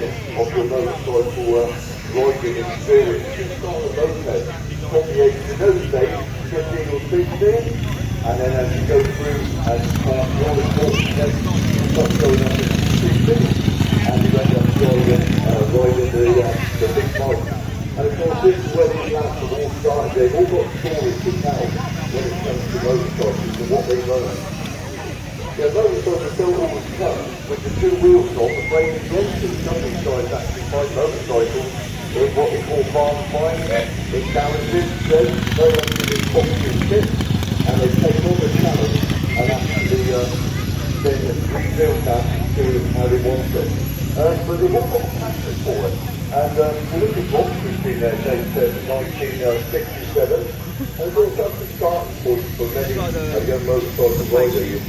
minutes of your motorcycle riding experience. You start a moped from the age in those days, 15 or 16, and then as you go through and pass the all important tests, you start going up to 16, and you end up riding the big bike. And of course, this is where these lads have all started. They've all got stories to tell when it comes to motorcycles and what they learn. Yeah, motorcycles don't always come with the two wheels on, the frame is empty. Some of these guys actually find motorcycles in what we call farm finds, in garages, sheds, very often in cockpit kits, and they take on the challenge and actually then rebuild that to how they want it. But they've all got passion for it. And Lucas Robertson's been there since 1967, and it's all such a starting point for many young motorcycle riders.